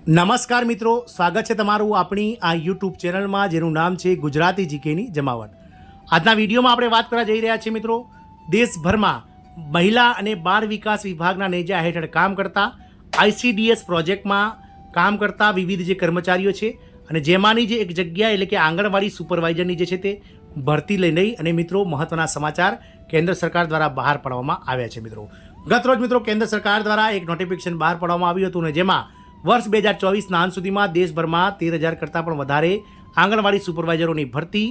નમસ્કાર મિત્રો, સ્વાગત છે તમારું આપણી આ યુટ્યુબ ચેનલમાં જેનું નામ છે ગુજરાતી જીકેની જમાવટ. આજના વિડીયોમાં આપણે વાત કરવા જઈ રહ્યા છીએ મિત્રો, દેશભરમાં મહિલા અને બાળ વિકાસ વિભાગના નેજા હેઠળ કામ કરતા ICDS પ્રોજેક્ટમાં કામ કરતા વિવિધ જે કર્મચારીઓ છે અને જેમાંની જે એક જગ્યા એટલે કે આંગણવાડી સુપરવાઇઝરની જે છે તે ભરતી લઈને અને મિત્રો મહત્ત્વના સમાચાર કેન્દ્ર સરકાર દ્વારા બહાર પાડવામાં આવ્યા છે. મિત્રો ગતરોજ મિત્રો કેન્દ્ર સરકાર દ્વારા એક નોટિફિકેશન બહાર પાડવામાં આવ્યું હતું અને જેમાં વર્ષ 2024ના અંત સુધીમાં દેશભરમાં 13,000 કરતાં પણ વધારે આંગણવાડી સુપરવાઇઝરોની ભરતી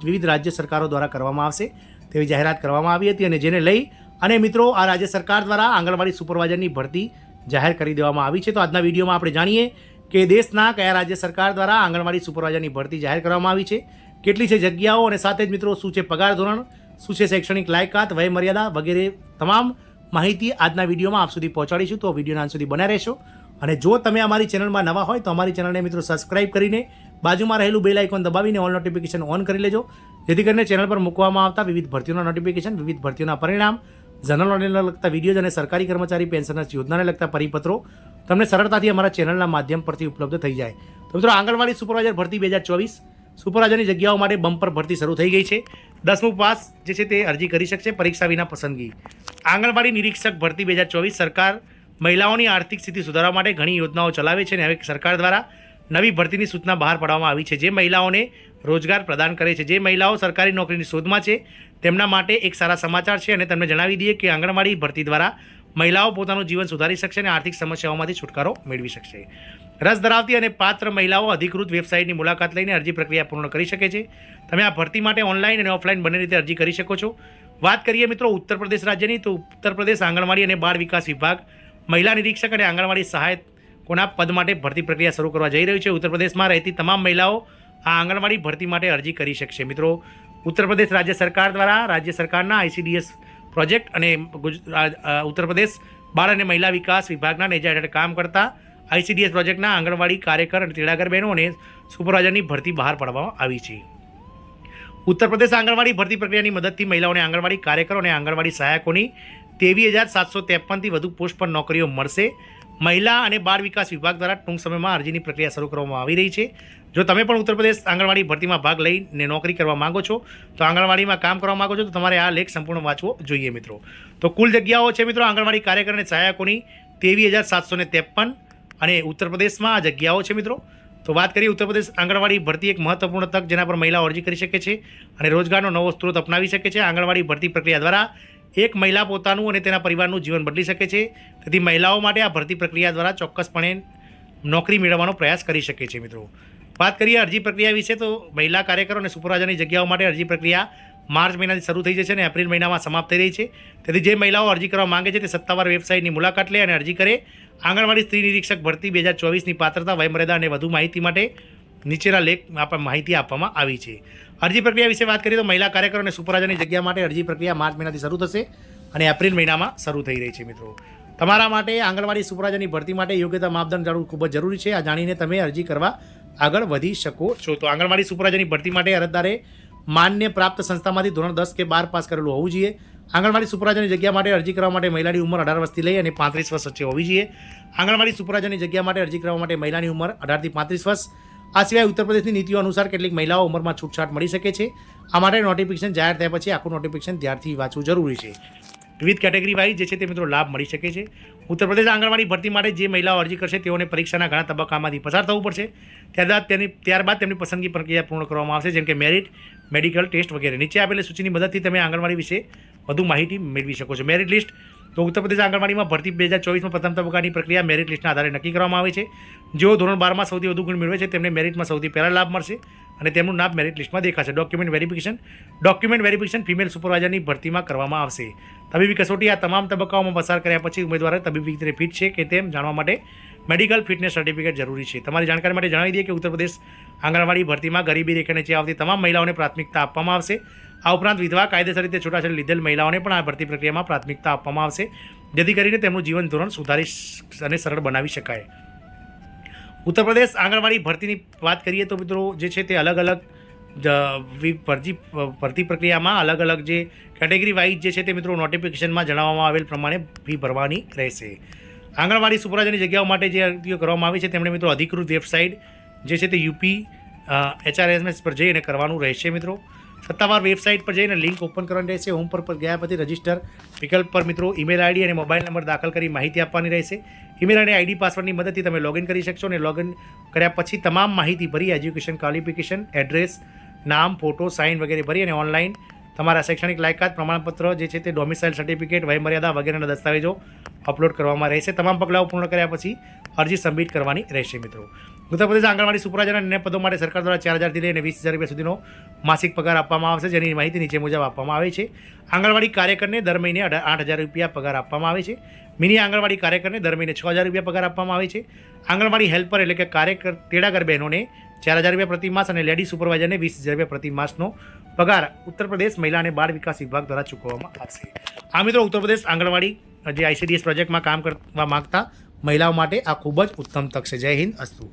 વિવિધ રાજ્ય સરકારો દ્વારા કરવામાં આવશે તેવી જાહેરાત કરવામાં આવી હતી અને જેને લઈ અને મિત્રો આ રાજ્ય સરકાર દ્વારા આંગણવાડી સુપરવાઇઝરની ભરતી જાહેર કરી દેવામાં આવી છે. તો આજના વિડીયોમાં આપણે જાણીએ કે દેશના કયા રાજ્ય સરકાર દ્વારા આંગણવાડી સુપરવાઇઝરની ભરતી જાહેર કરવામાં આવી છે, કેટલી છે જગ્યાઓ અને સાથે જ મિત્રો શું છે પગાર ધોરણ, શું છે શૈક્ષણિક લાયકાત, વય મર્યાદા વગેરે તમામ માહિતી આજના વિડીયોમાં આપ સુધી પહોંચાડીશું. તો વિડીયોના અંત સુધી બન્યા રહેશો અને જો તમે અમારી ચેનલમાં નવા હોય તો અમારી ચેનલને મિત્રો સબસ્ક્રાઇબ કરીને બાજુમાં રહેલું બેલ આઇકોન દબાવીને ઓલ નોટિફિકેશન ઓન કરી લેજો, જેથી કરીને ચેનલ પર મૂકવામાં આવતા વિવિધ ભરતીઓના નોટિફિકેશન, વિવિધ ભરતીઓના પરિણામ, જનરલ નોલેજને લગતા વિડીયોઝ અને સરકારી કર્મચારી પેન્શનર્સ યોજનાને લગતા પરિપત્રો તમને સરળતાથી અમારા ચેનલના માધ્યમ પરથી ઉપલબ્ધ થઈ જાય. તો મિત્રો આંગણવાડી સુપરવાઇઝર ભરતી 2024 સુપરવાઇઝરની જગ્યાઓ માટે બમ્પર ભરતી શરૂ થઈ ગઈ છે. 10મું પાસ જે છે તે અરજી કરી શકશે, પરીક્ષા વિના પસંદગી. આંગણવાડી નિરીક્ષક ભરતી 2024 સરકાર મહિલાઓની આર્થિક સ્થિતિ સુધારવા માટે ઘણી યોજનાઓ ચલાવે છે અને હવે સરકાર દ્વારા નવી ભરતીની સૂચના બહાર પાડવામાં આવી છે જે મહિલાઓને રોજગાર પ્રદાન કરે છે. જે મહિલાઓ સરકારી નોકરીની શોધમાં છે તેમના માટે એક સારા સમાચાર છે અને તમને જણાવી દઈએ કે આંગણવાડી ભરતી દ્વારા મહિલાઓ પોતાનું જીવન સુધારી શકશે અને આર્થિક સમસ્યાઓમાંથી છુટકારો મેળવી શકશે. રસ ધરાવતી અને પાત્ર મહિલાઓ અધિકૃત વેબસાઇટની મુલાકાત લઈને અરજી પ્રક્રિયા પૂર્ણ કરી શકે છે. તમે આ ભરતી માટે ઓનલાઈન અને ઓફલાઈન બંને રીતે અરજી કરી શકો છો. વાત કરીએ મિત્રો ઉત્તર પ્રદેશ રાજ્યની, તો ઉત્તર પ્રદેશ આંગણવાડી અને બાળ વિકાસ વિભાગ મહિલા નિરીક્ષક અને આંગણવાડી સહાયકોના પદ માટે ભરતી પ્રક્રિયા શરૂ કરવા જઈ રહ્યું છે. ઉત્તર પ્રદેશમાં રહેતી તમામ મહિલાઓ આ આંગણવાડી ભરતી માટે અરજી કરી શકશે. મિત્રો ઉત્તર પ્રદેશ રાજ્ય સરકાર દ્વારા રાજ્ય સરકારના ICDS પ્રોજેક્ટ અને ઉત્તર પ્રદેશ બાળ અને મહિલા વિકાસ વિભાગના નેજા હેઠળ કામ કરતા ICDS પ્રોજેક્ટના આંગણવાડી કાર્યકર અને તેડાગર બહેનો અને સુપરવાઇઝરની ભરતી બહાર પાડવામાં આવી છે. ઉત્તર પ્રદેશ આંગણવાડી ભરતી પ્રક્રિયાની મદદથી મહિલાઓને આંગણવાડી કાર્યકરો અને આંગણવાડી સહાયકોની 23,753થી વધુ પોસ્ટ પર નોકરીઓ મળશે. મહિલા અને બાળ વિકાસ વિભાગ દ્વારા ટૂંક સમયમાં અરજીની પ્રક્રિયા શરૂ કરવામાં આવી રહી છે. જો તમે પણ ઉત્તર પ્રદેશ આંગણવાડી ભરતીમાં ભાગ લઈને નોકરી કરવા માંગો છો, તો આંગણવાડીમાં કામ કરવા માંગો છો, તો તમારે આ લેખ સંપૂર્ણ વાંચવો જોઈએ મિત્રો. તો કુલ જગ્યાઓ છે મિત્રો આંગણવાડી કાર્યકર અને સહાયકોની 23,753 અને ઉત્તર પ્રદેશમાં આ જગ્યાઓ છે મિત્રો. તો વાત કરીએ ઉત્તર પ્રદેશ આંગણવાડી ભરતી એક મહત્વપૂર્ણ તક જેના પર મહિલાઓ અરજી કરી શકે છે અને રોજગારનો નવો સ્ત્રોત અપનાવી શકે છે. આંગણવાડી ભરતી પ્રક્રિયા દ્વારા એક મહિલા પોતાનું અને તેના પરિવારનું જીવન બદલી શકે છે. તેથી મહિલાઓ માટે આ ભરતી પ્રક્રિયા દ્વારા ચોક્કસપણે નોકરી મેળવવાનો પ્રયાસ કરી શકે છે. મિત્રો વાત કરીએ અરજી પ્રક્રિયા વિશે, તો મહિલા કાર્યકરો અને સુપરવાઇઝરની જગ્યાઓ માટે અરજી પ્રક્રિયા માર્ચ મહિનાથી શરૂ થઈ જશે અને એપ્રિલ મહિનામાં સમાપ્ત થઈ રહી છે. તેથી જે મહિલાઓ અરજી કરવા માંગે છે તે સત્તાવાર વેબસાઇટની મુલાકાત લે અને અરજી કરે. આંગણવાડી સ્ત્રી નિરીક્ષક ભરતી 2024ની પાત્રતા, વયમર્યાદા અને વધુ માહિતી માટે નીચેના લેખ માહિતી આપવામાં આવી છે. અરજી પ્રક્રિયા વિશે વાત કરીએ તો મહિલા કાર્યકરો અને સુપરવાઇઝરની જગ્યા માટે અરજી પ્રક્રિયા માર્ચ મહિનાથી શરૂ થશે અને એપ્રિલ મહિનામાં શરૂ થઈ રહી છે. મિત્રો તમારા માટે આંગણવાડી સુપરવાઇઝરની ભરતી માટે યોગ્યતા માપદંડ જાણવું ખૂબ જ જરૂરી છે. આ જાણીને તમે અરજી કરવા આગળ વધી શકો છો. તો આંગણવાડી સુપરવાઇઝરની ભરતી માટે અરજદારે માન્ય પ્રાપ્ત સંસ્થામાંથી ધોરણ 10 કે 12 પાસ કરેલું હોવું જોઈએ. આંગણવાડી સુપરવાઇઝરની જગ્યા માટે અરજી કરવા માટે મહિલાની ઉંમર 18 વર્ષથી લઈ અને 35 વર્ષ વચ્ચે હોવી જોઈએ. આંગણવાડી સુપરવાઇઝરની જગ્યા માટે અરજી કરવા માટે મહિલાની ઉંમર 18 થી 35 વર્ષ. આ સિવાય ઉત્તર પ્રદેશની નીતિઓ અનુસાર કેટલીક મહિલાઓ ઉંમરમાં છૂટછાટ મળી શકે છે. આ માટે નોટિફિકેશન જાહેર થયા પછી આખું નોટિફિકેશન ધ્યાનથી વાંચવું જરૂરી છે. વિવિધ કેટેગરી વાઇઝ જે છે તે મિત્રો લાભ મળી શકે છે. ઉત્તર પ્રદેશ આંગણવાડી ભરતી માટે જે મહિલાઓ અરજી કરશે તેઓને પરીક્ષાના ઘણા તબક્કામાંથી પસાર થવું પડશે. ત્યારબાદ તેમની પસંદગી પ્રક્રિયા પૂર્ણ કરવામાં આવશે, જેમ કે મેરિટ, મેડિકલ ટેસ્ટ વગેરે. નીચે આપેલી સૂચિની મદદથી તમે આંગણવાડી વિશે વધુ માહિતી મેળવી શકો છો. મેરિટ લિસ્ટ, તો ઉત્તર પ્રદેશ આંગણવાડીમાં ભરતી 2024માં પ્રથમ તબક્કાની પ્રક્રિયા મેરિટ લિસ્ટના આધારે નક્કી કરવામાં આવે છે. જેઓ ધોરણ 12માં સૌથી વધુ ગુણ મેળવે છે તેમને મેરિટમાં સૌથી પહેલા લાભ મળશે અને તેમનું નામ મેરિટ લિસ્ટમાં દેખાશે. ડોક્યુમેન્ટ વેરિફિકેશન ફિમેલ સુપરવાઇઝરની ભરતીમાં કરવામાં આવશે. તબીબી કસોટી, આ તમામ તબક્કાઓમાં પસાર કર્યા પછી ઉમેદવારે તબીબી રીતે ફિટ છે કે તેમ જાણવા માટે મેડિકલ ફિટનેસ સર્ટિફિકેટ જરૂરી છે. તમારી જાણકારી માટે જણાવી દઈએ કે ઉત્તર પ્રદેશ આંગણવાડી ભરતીમાં ગરીબી રેખા નીચે આવતી તમામ મહિલાઓને પ્રાથમિકતા આપવામાં આવશે. આ ઉપરાંત વિધવા, કાયદેસર રીતે છૂટાછેડા લીધેલ મહિલાઓને પણ આ ભરતી પ્રક્રિયામાં પ્રાથમિકતા આપવામાં આવશે, જેથી કરીને તેમનું જીવન ધોરણ સુધારી અને સરળ બનાવી શકાય. ઉત્તર પ્રદેશ આંગણવાડી ભરતીની વાત કરીએ તો મિત્રો જે છે તે અલગ અલગ ભરતી પ્રક્રિયામાં અલગ અલગ જે કેટેગરી વાઇઝ જે છે તે મિત્રો નોટિફિકેશનમાં જણાવવામાં આવેલ પ્રમાણે ફી ભરવાની રહેશે. આંગણવાડી સુપરવાઇઝરની જગ્યાઓ માટે જે અરજીઓ કરવામાં આવી છે તેમણે મિત્રો અધિકૃત વેબસાઇટ જે છે તે યુપી HRSMS પર જઈને કરવાનું રહેશે મિત્રો. સત્તાવાર વેબસાઇટ પર જઈને લિંક ઓપન કરવાની રહેશે. હોમ પર ગયા પછી રજિસ્ટર વિકલ્પ પર મિત્રો ઈમેલ આઈડી અને મોબાઈલ નંબર દાખલ કરી માહિતી આપવાની રહેશે. ઈમેલ અને આઈડી પાસવર્ડની મદદથી તમે લોગિન કરી શકશો અને લોગિન કર્યા પછી તમામ માહિતી ભરી એજ્યુકેશન ક્વોલિફિકેશન, એડ્રેસ, નામ, ફોટો, સાઇન વગેરે ભરી અને ઓનલાઈન તમારા શૈક્ષણિક લાયકાત પ્રમાણપત્ર જે છે તે ડોમિસાઇલ સર્ટિફિકેટ, વયમર્યાદા વગેરેના દસ્તાવેજો અપલોડ કરવામાં રહેશે. તમામ પગલાઓ પૂર્ણ કર્યા પછી અરજી સબમિટ કરવાની રહેશે મિત્રો. ઉત્તર પ્રદેશ આંગણવાડી સુપરવાઇઝરના અન્ય પદો માટે સરકાર દ્વારા 4,000થી લઈને 20,000 રૂપિયા સુધીનો માસિક પગાર આપવામાં આવશે, જેની માહિતી નીચે મુજબ આપવામાં આવે છે. આંગણવાડી કાર્યકરને દર મહિને 8,000 રૂપિયા પગાર આપવામાં આવે છે. મિની આંગણવાડી કાર્યકરને દર મહિને 6,000 રૂપિયા પગાર આપવામાં આવે છે. આંગણવાડી હેલ્પર એટલે કે કાર્યકર તેડાગર બહેનોને 4,000 રૂપિયા પ્રતિ માસ અને લેડી સુપરવાઇઝરને 20,000 રૂપિયા પ્રતિ માસનો પગાર ઉત્તર પ્રદેશ મહિલા અને બાળ વિકાસ વિભાગ દ્વારા ચૂકવવામાં આવશે. આ મિત્રો ઉત્તર પ્રદેશ આંગણવાડી જે ICDS પ્રોજેક્ટમાં કામ કરવા માંગતા મહિલાઓ માટે આ ખૂબ જ ઉત્તમ તક છે. જય હિન્દ, અસ્તુ.